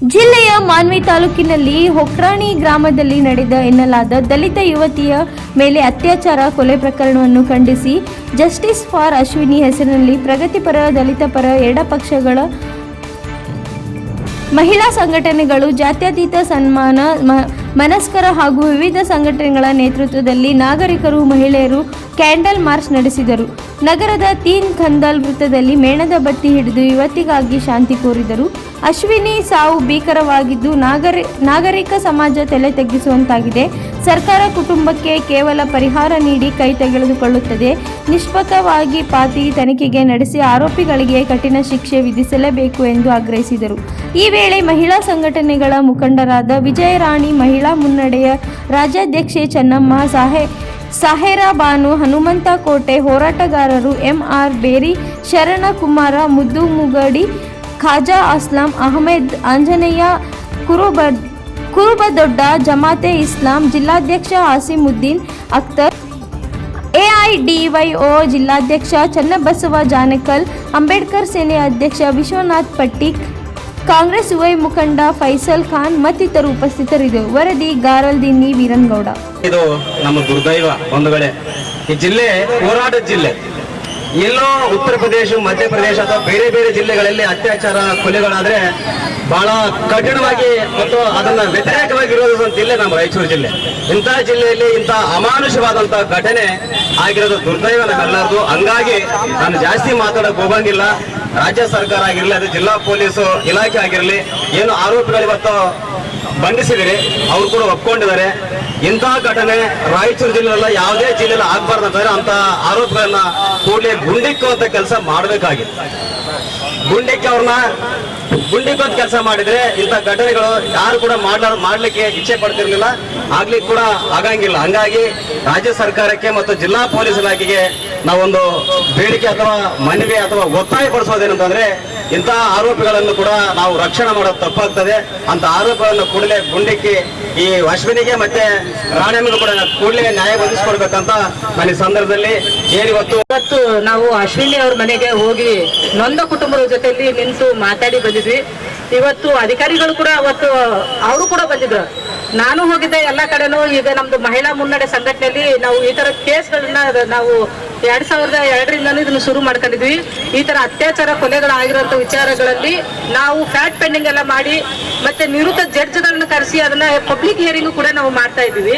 ಜಿಲ್ಲೆಯ ಮಾನ್ವಿ ತಾಲೂಕಿನಲ್ಲಿ ಹೊಕ್ರಾಣಿ ಗ್ರಾಮದಲ್ಲಿ ನಡೆದ ಎನ್ನಲಾದ ದಲಿತ ಯುವತಿಯ ಮೇಲೆ ಅತ್ಯಾಚಾರ ಕೊಲೆ ಪ್ರಕರಣವನ್ನು ಖಂಡಿಸಿ ಜಸ್ಟಿಸ್ ಫಾರ್ ಅಶ್ವಿನಿ ಹೆಸರಿನಲ್ಲಿ ಪ್ರಗತಿಪರ ದಲಿತ ಪರ ಎಡಪಕ್ಷಗಳ ಮಹಿಳಾ ಸಂಘಟನೆಗಳು ಜಾತ್ಯತೀತ ಸನ್ಮಾನ ಮನಸ್ಕರ ಹಾಗೂ ವಿವಿಧ ಸಂಘಟನೆಗಳ ನೇತೃತ್ವದಲ್ಲಿ ನಾಗರಿಕರು ಮಹಿಳೆಯರು ಕ್ಯಾಂಡಲ್ ಮಾರ್ಚ್ ನಡೆಸಿದರು. ನಗರದ ತೀನ್ ಖಂದಲ್ ವೃತ್ತದಲ್ಲಿ ಮೇಣದ ಬತ್ತಿ ಹಿಡಿದು ಯುವತಿಗಾಗಿ ಶಾಂತಿ ಕೋರಿದರು. ಅಶ್ವಿನಿ ಸಾವು ಭೀಕರವಾಗಿದ್ದು ನಾಗರಿಕ ಸಮಾಜ ತಲೆ ತಗ್ಗಿಸುವಂತಾಗಿದೆ. ಸರ್ಕಾರ ಕುಟುಂಬಕ್ಕೆ ಕೇವಲ ಪರಿಹಾರ ನೀಡಿ ಕೈ ತೆಗೆದುಕೊಳ್ಳುತ್ತದೆ. ನಿಷ್ಪಕ್ಷಪಾತವಾಗಿ ತನಿಖೆಗೆ ನಡೆಸಿ ಆರೋಪಿಗಳಿಗೆ ಕಠಿಣ ಶಿಕ್ಷೆ ವಿಧಿಸಲೇಬೇಕು ಎಂದು ಆಗ್ರಹಿಸಿದರು. ಈ ವೇಳೆ ಮಹಿಳಾ ಸಂಘಟನೆಗಳ ಮುಖಂಡರಾದ ವಿಜಯರಾಣಿ, ಮಹಿಳಾ ಮುನ್ನಡೆಯ ರಾಜ್ಯಾಧ್ಯಕ್ಷೆ ಚೆನ್ನಮ್ಮ, ಸಾಹೇರಾ ಬಾನು, ಹನುಮಂತ ಕೋಟೆ, ಹೋರಾಟಗಾರರು ಎಂಆರ್ ಬೇರಿ, ಶರಣ ಕುಮಾರ, ಮುದ್ದು ಮುಗಡಿ, ಖಾಜಾ ಅಸ್ಲಾಂ, ಅಹಮದ್, ಆಂಜನೇಯ, ಕುರುಬದೊಡ್ಡ, ಜಮಾತೆ ಇಸ್ಲಾಂ ಜಿಲ್ಲಾಧ್ಯಕ್ಷ ಆಸಿಮುದ್ದೀನ್ ಅಖ್ತರ್, ಎಐಡಿವೈಒ ಜಿಲ್ಲಾಧ್ಯಕ್ಷ ಚನ್ನಬಸವ ಜಾನಕಲ್, ಅಂಬೇಡ್ಕರ್ ಸೇನೆ ಅಧ್ಯಕ್ಷ ವಿಶ್ವನಾಥ್ ಪಟ್ಟಿಕ್, ಕಾಂಗ್ರೆಸ್ ಯುವ ಮುಖಂಡ ಫೈಸಲ್ ಖಾನ್ ಮತ್ತಿತರರು ಉಪಸ್ಥಿತರಿದ್ದರು. ವರದಿ ಗಾರಲ್ದಿನ್ನಿ ವೀರನ್ಗೌಡ. ಇದು ನಮ್ಮ ದುರ್ದೈವ ಬಂಧುಗಳೇ. ಈ ಜಿಲ್ಲೆ ಹೋರಾಟದ ಜಿಲ್ಲೆ. ಎಲ್ಲೋ ಉತ್ತರ ಪ್ರದೇಶ, ಮಧ್ಯಪ್ರದೇಶ ಅಥವಾ ಬೇರೆ ಬೇರೆ ಜಿಲ್ಲೆಗಳಲ್ಲಿ ಅತ್ಯಾಚಾರ ಕೊಲೆಗಳಾದ್ರೆ ಬಹಳ ಕಠಿಣವಾಗಿ ಮತ್ತು ಅದನ್ನ ವ್ಯತಿರೇಕವಾಗಿ ಇರೋದು ಜಿಲ್ಲೆ ನಮ್ಮ ರಾಯಚೂರು ಜಿಲ್ಲೆ. ಇಂತಹ ಜಿಲ್ಲೆಯಲ್ಲಿ ಇಂತಹ ಅಮಾನುಷವಾದಂತಹ ಘಟನೆ ಆಗಿರೋದು ದುರ್ದೈವ ನಮ್ಮೆಲ್ಲರದು. ಹಂಗಾಗಿ ನಾನು ಜಾಸ್ತಿ ಮಾತಾಡಕ್ ಹೋಗಂಗಿಲ್ಲ. ರಾಜ್ಯ ಸರ್ಕಾರ ಆಗಿರಲಿ, ಅದು ಜಿಲ್ಲಾ ಪೊಲೀಸ್ ಇಲಾಖೆ ಆಗಿರಲಿ, ಏನು ಆರೋಪಿಗಳು ಇವತ್ತು ಬಂಧಿಸಿದಿರಿ ಅವ್ರು ಕೂಡ ಒಪ್ಕೊಂಡಿದ್ದಾರೆ. ಇಂತಹ ಘಟನೆ ರಾಯಚೂರು ಜಿಲ್ಲೆಯಲ್ಲ ಯಾವುದೇ ಜಿಲ್ಲೆಯಲ್ಲಿ ಆಗ್ಬಾರ್ದು ಅಂತಂದ್ರೆ ಅಂತ ಆರೋಪಿಗಳನ್ನ ಕೂಡಲೇ ಗುಂಡಿಕ್ಕುವಂತ ಕೆಲಸ ಮಾಡಬೇಕಾಗಿತ್ತು. ಗುಂಡಿಕ್ಕುವಂತ ಕೆಲಸ ಮಾಡಿದ್ರೆ ಇಂಥ ಘಟನೆಗಳು ಯಾರು ಕೂಡ ಮಾಡ್ಲಿಕ್ಕೆ ಇಚ್ಛೆ ಪಡ್ತಿರ್ಲಿಲ್ಲ, ಆಗ್ಲಿಕ್ಕೆ ಕೂಡ ಆಗಂಗಿಲ್ಲ. ಹಂಗಾಗಿ ರಾಜ್ಯ ಸರ್ಕಾರಕ್ಕೆ ಮತ್ತು ಜಿಲ್ಲಾ ಪೊಲೀಸ್ ಇಲಾಖೆಗೆ ನಾವೊಂದು ಬೇಡಿಕೆ ಅಥವಾ ಮನವಿ ಅಥವಾ ಒತ್ತಾಯ ಪಡಿಸೋದೇನಂತಂದ್ರೆ ಇಂತಹ ಆರೋಪಿಗಳನ್ನು ಕೂಡ ನಾವು ರಕ್ಷಣೆ ಮಾಡೋದು ತಪ್ಪಾಗ್ತದೆ. ಅಂತ ಆರೋಪಗಳನ್ನು ಕೂಡಲೇ ಗುಂಡಿಕ್ಕಿ ಈ ಅಶ್ವಿನಿಗೆ ಮತ್ತೆ ರಾಣಿಯಮ್ಮಗೂ ಕೂಡ ಕೂಡಲೇ ನ್ಯಾಯ ಒದಗಿಸ್ಕೊಡ್ಬೇಕಂತ ನಾನು ಈ ಸಂದರ್ಭದಲ್ಲಿ ಇವತ್ತು ನಾವು ಅಶ್ವಿನಿ ಅವ್ರ ಮನೆಗೆ ಹೋಗಿ ನೊಂದ ಕುಟುಂಬದ ಜೊತೆಯಲ್ಲಿ ನಿಂತು ಮಾತಾಡಿ ಬಂದಿದ್ವಿ. ಇವತ್ತು ಅಧಿಕಾರಿಗಳು ಕೂಡ ಅವತ್ತು ಅವರು ಕೂಡ ಬಂದಿದ್ರು. ನಾನು ಹೋಗಿದ್ದೆ ಎಲ್ಲ ಕಡೆನೂ. ಈಗ ನಮ್ದು ಮಹಿಳಾ ಮುನ್ನಡೆ ಸಂಘಟನೆಯಲ್ಲಿ ನಾವು ಈ ತರ ಕೇಸ್ಗಳನ್ನ ನಾವು 2002ರಿಂದನೂ ಇದನ್ನು ಶುರು ಮಾಡ್ಕೊಂಡಿದ್ವಿ. ಈ ತರ ಅತ್ಯಾಚಾರ ಕೊಲೆಗಳಾಗಿರುವಂತ ವಿಚಾರಗಳಲ್ಲಿ ನಾವು ಫ್ಯಾಕ್ಟ್ ಪೆಂಡಿಂಗ್ ಎಲ್ಲ ಮಾಡಿ ಮತ್ತೆ ನಿವೃತ್ತ ಜಡ್ಜ್ಗಳನ್ನ ಕರೆಸಿ ಅದನ್ನ ಪಬ್ಲಿಕ್ ಹಿಯರಿಂಗ್ ಕೂಡ ನಾವು ಮಾಡ್ತಾ ಇದ್ದೀವಿ.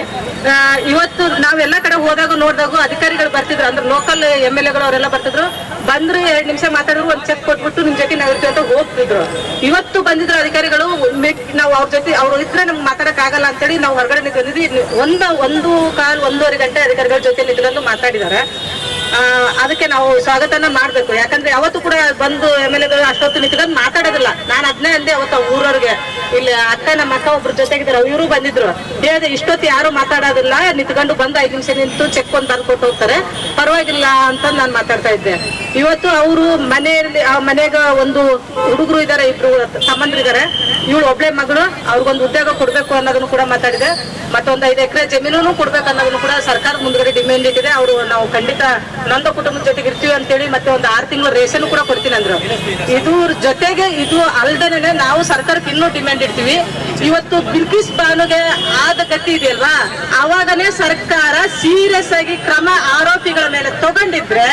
ಇವತ್ತು ನಾವೆಲ್ಲ ಕಡೆ ಹೋದಾಗ ನೋಡಿದಾಗ ಅಧಿಕಾರಿಗಳು ಬರ್ತಿದ್ರು, ಅಂದ್ರೆ ಲೋಕಲ್ MLAಗಳು ಅವರೆಲ್ಲ ಬರ್ತಿದ್ರು. ಬಂದ್ರು 2 ನಿಮಿಷ ಮಾತಾಡಿದ್ರು, ಒಂದು ಚೆಕ್ ಕೊಟ್ಬಿಟ್ಟು ನಿಮ್ ಜೊತೆ ನಾವಿರ್ತೀವಿ ಅಂತ ಹೋಗ್ತಿದ್ರು. ಇವತ್ತು ಬಂದಿದ್ರು ಅಧಿಕಾರಿಗಳು. ನಾವು ಅವ್ರ ಜೊತೆ ಅವ್ರು ಇದ್ರೆ ನಮ್ಗೆ ಮಾತಾಡಕ್ ಆಗಲ್ಲ ಅಂತೇಳಿ ನಾವು ಹೊರಗಡೆ ನಿಂತಿದ್ವಿ. ಒಂದೂವರೆ ಗಂಟೆ ಅಧಿಕಾರಿಗಳ ಜೊತೆ ನಿಂತ್ಕೊಂಡು ಮಾತಾಡಿದ್ದಾರೆ. ಅದಕ್ಕೆ ನಾವು ಸ್ವಾಗತನ ಮಾಡ್ಬೇಕು. ಯಾಕಂದ್ರೆ ಯಾವತ್ತು ಕೂಡ ಬಂದು MLAಗಳು ಅಷ್ಟೊತ್ತು ನಿಂತ್ಕೊಂಡು ಮಾತಾಡೋದಿಲ್ಲ. ನಾನು ಅದನ್ನೇ ಅಂದೆ ಅವತ್ತು ಊರವ್ರಿಗೆ. ಇಲ್ಲಿ ನಮ್ಮ ಅಕ್ಕ ಒಬ್ರು ಜೊತೆಗಿದ್ರು, ಇವರು ಬಂದಿದ್ರು. ಹೇಳಿದೆ ಇಷ್ಟೊತ್ತು ಯಾರು ಮಾತಾಡೋದಿಲ್ಲ, ನಿಂತ್ಕೊಂಡು ಬಂದು 5 ನಿಮಿಷ ನಿಂತು ಚೆಕ್ ಒಂದು ತಂದ್ಕೊಟ್ಟು ಹೋಗ್ತಾರೆ, ಪರವಾಗಿಲ್ಲ ಅಂತ ನಾನು ಮಾತಾಡ್ತಾ ಇದ್ದೆ. ಇವತ್ತು ಅವರು ಮನೆಗ ಒಂದು ಹುಡುಗರು ಇದಾರೆ, 2 ಸಂಬಂಧರಿದ್ದಾರೆ. ಇವಳು ಒಬ್ಳೆ ಮಗಳು, ಅವ್ರಿಗೊಂದು ಉದ್ಯೋಗ ಕೊಡ್ಬೇಕು ಅನ್ನೋದನ್ನು ಕೂಡ ಮಾತಾಡಿದೆ. ಮತ್ತೊಂದು 5 ಎಕರೆ ಜಮೀನು ಕೊಡ್ಬೇಕು ಅನ್ನೋದನ್ನು ಕೂಡ ಸರ್ಕಾರ ಮುಂದ್ಗಡೆ ಡಿಮ್ಯಾಂಡ್ ಇಟ್ಟಿದೆ. ಅವರು ನಾವು ಖಂಡಿತ ನೊಂದ ಕುಟುಂಬದ ಜೊತೆಗೆ ಇರ್ತೀವಿ ಅಂತೇಳಿ ಮತ್ತೆ ಒಂದು 6 ತಿಂಗಳು ರೇಷನ್ ಕೂಡ ಕೊಡ್ತೀನಿ ಅಂದ್ರು. ಇದ್ರ ಜೊತೆಗೆ ಇದು ಅಲ್ದೇನೆ ನಾವು ಸರ್ಕಾರಕ್ಕೆ ಇನ್ನೂ ಡಿಮ್ಯಾಂಡ್ ಇಡ್ತೀವಿ. ಇವತ್ತು ಬಿಲ್ಕಿಸ್ ಬಾನುಗೆ ಆದ ಗತಿ ಇದೆಯಲ್ವಾ, ಅವಾಗನೇ ಸರ್ಕಾರ ಸೀರಿಯಸ್ ಆಗಿ ಕ್ರಮ ಆರೋಪಿಗಳ ಮೇಲೆ ತಗೊಂಡಿದ್ರೆ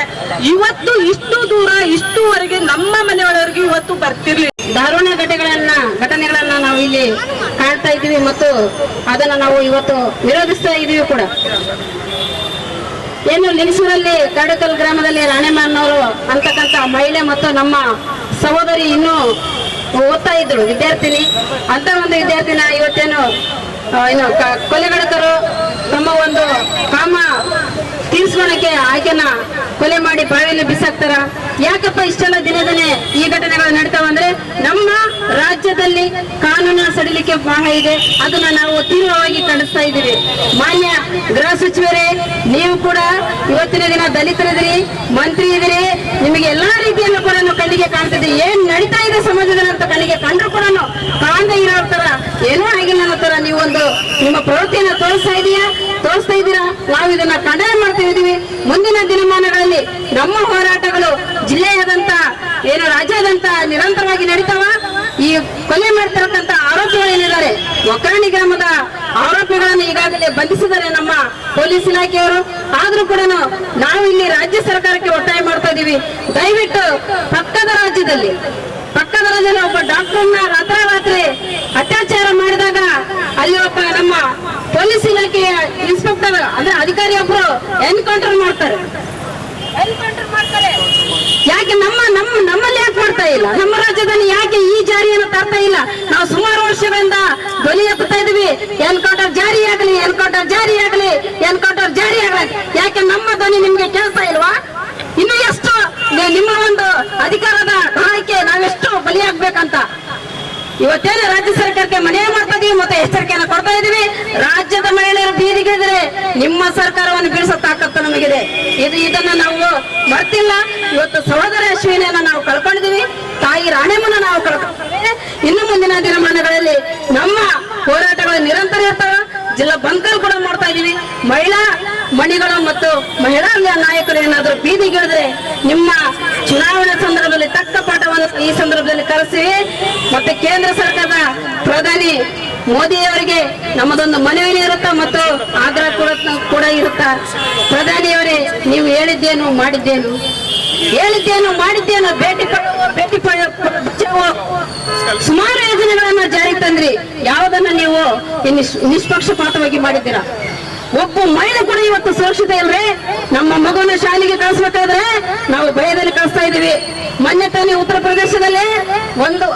ಇವತ್ತು ಇಷ್ಟು ದೂರ ಇಷ್ಟುವರೆಗೆ ನಮ್ಮ ಮನೆಯೊಳವರೆಗೆ ಇವತ್ತು ಬರ್ತಿರ್ಲಿ. ದಾರುಣ ಘಟನೆಗಳನ್ನ ನಾವು ಇಲ್ಲಿ ಕಾಣ್ತಾ ಇದ್ದೀವಿ ಮತ್ತು ಅದನ್ನ ನಾವು ಇವತ್ತು ವಿರೋಧಿಸ್ತಾ ಇದೀವಿ ಕೂಡ. ಏನು ಲಿಂಗಸೂರಲ್ಲಿ ಕಡಕಲ್ ಗ್ರಾಮದಲ್ಲಿ ರಾಣೆಮ್ಮನವರು ಅಂತಕ್ಕಂಥ ಮಹಿಳೆ ಮತ್ತು ನಮ್ಮ ಸಹೋದರಿ ಇನ್ನೂ ಓದ್ತಾ ಇದ್ರು ವಿದ್ಯಾರ್ಥಿನಿ. ಅಂತ ಒಂದು ವಿದ್ಯಾರ್ಥಿನ ಇವತ್ತೇನು ಕೊಲೆಗಡಕರು ತಮ್ಮ ಒಂದು ಕಾಮ ತೀರ್ಸ್ಕೊಳಕ್ಕೆ ಆಕೆನ ಕೊಲೆ ಮಾಡಿ ಬಾವಿಯಲ್ಲಿ ಬಿಸಾಕ್ತಾರ. ಯಾಕಪ್ಪ ಇಷ್ಟೆಲ್ಲ ದಿನೇ ಈ ಘಟನೆಗಳು ನಡೀತಾವಂದ್ರೆ ನಮ್ಮ ರಾಜ್ಯದಲ್ಲಿ ಕಾನೂನಿನ ಸಡಿಲಿಕೆ ಬಹಳ ಇದೆ. ಅದನ್ನ ನಾವು ತೀವ್ರವಾಗಿ ಖಂಡಿಸ್ತಾ ಇದ್ದೀವಿ. ಮಾನ್ಯ ಗೃಹ ಸಚಿವರೇ, ನೀವು ಕೂಡ ಇವತ್ತಿನ ದಿನ ದಲಿತರಿದ್ದೀರಿ, ಮಂತ್ರಿ ಇದ್ದೀರಿ, ನಿಮಗೆ ಎಲ್ಲಾ ರೀತಿಯಲ್ಲೂ ಕೂಡ ಕಣ್ಣಿಗೆ ಕಾಣ್ತಿದೆ. ಏನ್ ನಡೀತಾ ಇದೆ ಸಮಾಜದಲ್ಲಿ ಅಂತ ಕಣ್ಣಿಗೆ ಕಂಡ್ರು ಕೂಡ ಕಾಣದೇ ಇರೋ ತರ, ಏನೂ ಆಗಿಲ್ಲ ಅನ್ನೋ ತರ ನೀವು ಒಂದು ನಿಮ್ಮ ಪ್ರವೃತ್ತಿಯನ್ನ ತೋರಿಸ್ತಾ ಇದ್ದೀರಾ. ನಾವು ಇದನ್ನ ಖಂಡನೆ ಮಾಡ್ತಾ ಇದೀವಿ. ಮುಂದಿನ ದಿನಮಾನಗಳಲ್ಲಿ ನಮ್ಮ ಹೋರಾಟಗಳು ಜಿಲ್ಲೆಯಾದಂತ ರಾಜ್ಯಾದ್ಯಂತ ನಿರಂತರವಾಗಿ ನಡೀತಾವ. ಈ ಕೊಲೆ ಮಾಡ್ತಿರತಕ್ಕಂತ ಒಕ್ಕರಣಿ ಗ್ರಾಮದ ಆರೋಪಿಗಳನ್ನು ಈಗಾಗಲೇ ಬಂಧಿಸಿದ್ದಾರೆ ನಮ್ಮ ಪೊಲೀಸ್ ಇಲಾಖೆಯವರು. ಆದ್ರೂ ಕೂಡ ನಾವು ಇಲ್ಲಿ ರಾಜ್ಯ ಸರ್ಕಾರಕ್ಕೆ ಒತ್ತಾಯ ಮಾಡ್ತಾ ಇದೀವಿ, ದಯವಿಟ್ಟು ಪಕ್ಕದ ರಾಜ್ಯದಲ್ಲಿ ಒಬ್ಬ ಡಾಕ್ಟರ್ನ ರಾತ್ರಿ ಅತ್ಯಾಚಾರ ಮಾಡಿದಾಗ ಅಲ್ಲಿ ಒಬ್ಬ ನಮ್ಮ ಪೊಲೀಸ್ ಇಲಾಖೆಯ ಇನ್ಸ್ಪೆಕ್ಟರ್ ಅಂದ್ರೆ ಅಧಿಕಾರಿ ಒಬ್ರು ಎನ್ಕೌಂಟರ್ ಮಾಡ್ತಾರೆ. ಯಾಕೆ ನಮ್ಮಲ್ಲಿ ಯಾಕೆ ಮಾಡ್ತಾ ಇಲ್ಲ? ನಮ್ಮ ರಾಜ್ಯದಲ್ಲಿ ಯಾಕೆ ಈ ಜಾರಿಯನ್ನು ತರ್ತಾ ಇಲ್ಲ? ನಾವು ಸುಮಾರು ವರ್ಷಗಳಿಂದ ಧ್ವನಿ ಎತ್ತುತ್ತಾ ಇದೀವಿ, ಎನ್ಕೌಂಟರ್ ಜಾರಿಯಾಗಲಿ, ಎನ್ಕೌಂಟರ್ ಜಾರಿಯಾಗಲಿ, ಎನ್ಕೌಂಟರ್ ಜಾರಿಯಾಗಲಿ. ಯಾಕೆ ನಮ್ಮ ಧ್ವನಿ ನಿಮ್ಗೆ ಕೇಳ್ತಾ ಇಲ್ವಾ? ಇನ್ನು ಎಷ್ಟು ನಿಮ್ಮ ಒಂದು ಅಧಿಕಾರದ ಢಾಳಿಕೆ ನಾವೆಷ್ಟು ಬಲಿಯಾಗ್ಬೇಕಂತ ಇವತ್ತೇನು ರಾಜ್ಯ ಸರ್ಕಾರಕ್ಕೆ ಮನವಿ ಮಾಡ್ತಾ ಇದೀವಿ ಮತ್ತೆ ಎಚ್ಚರಿಕೆಯನ್ನು ಕೊಡ್ತಾ ಇದೀವಿ. ರಾಜ್ಯದ ಮಹಿಳೆಯರು ಬೀದಿಗಿಳಿದರೆ ನಿಮ್ಮ ಸರ್ಕಾರವನ್ನು ಬೀಳಿಸೋ ತಾಕತ್ತು ನಮಗಿದೆ. ಇದನ್ನ ನಾವು ಮರ್ತಿಲ್ಲ. ಇವತ್ತು ಸಹೋದರ ಅಶ್ವಿನಿಯನ್ನ ನಾವು ಕಳ್ಕೊಂಡಿದೀವಿ, ತಾಯಿ ರಾಣೆಮ್ಮನ ನಾವು ಕಳ್ಕೊಂಡಿದ್ದೇವೆ. ಇನ್ನು ಮುಂದಿನ ದಿನಮಾನಗಳಲ್ಲಿ ನಮ್ಮ ಹೋರಾಟಗಳು ನಿರಂತರ ಇರ್ತವೆ. ಜಿಲ್ಲಾ ಬಂಕರ್ ಕೂಡ ಮಾಡ್ತಾ ಇದೀವಿ. ಮಹಿಳಾ ಮಣಿಗಳು ಮತ್ತು ಮಹಿಳಾ ನಾಯಕರು ಏನಾದರೂ ಬೀದಿಗಿಳಿದ್ರೆ ನಿಮ್ಮ ಚುನಾವಣೆ ಸಂದರ್ಭದಲ್ಲಿ ತಕ್ಕ ಪಾಠವನ್ನು ಈ ಸಂದರ್ಭದಲ್ಲಿ ಕಲಿಸಿ. ಮತ್ತೆ ಕೇಂದ್ರ ಸರ್ಕಾರದ ಪ್ರಧಾನಿ ಮೋದಿಯವರಿಗೆ ನಮ್ಮದೊಂದು ಮನವಿ ಇರುತ್ತಾ ಮತ್ತು ಆಗ್ರಹ ಕೂಡ ಇರುತ್ತಾ. ಪ್ರಧಾನಿಯವರೇ, ನೀವು ಹೇಳಿದ್ದೇನು ಮಾಡಿದ್ದೇನು ಭೇಟಿ ಬಚಾವೋ ಸುಮಾರು ಯೋಜನೆಗಳನ್ನ ಜಾರಿಗೆ ತಂದ್ರಿ. ಯಾವುದನ್ನ ನೀವು ನಿಷ್ಪಕ್ಷಪಾತವಾಗಿ ಮಾಡಿದ್ದೀರಾ? ಒಬ್ಬ ಮಹಿಳೆ ಕೂಡ ಇವತ್ತು ಸುರಕ್ಷಿತ ಇಲ್ರಿ. ನಮ್ಮ ಮಗುವನ್ನ ಶಾಲೆಗೆ ಕಳಿಸ್ಬೇಕಾದ್ರೆ ನಾವು ಭಯದಲ್ಲಿ ಕಳಿಸ್ತಾ ಇದೀವಿ. ಮೊನ್ನೆ ತಾನೇ ಉತ್ತರ ಪ್ರದೇಶದಲ್ಲಿ ಒಂದು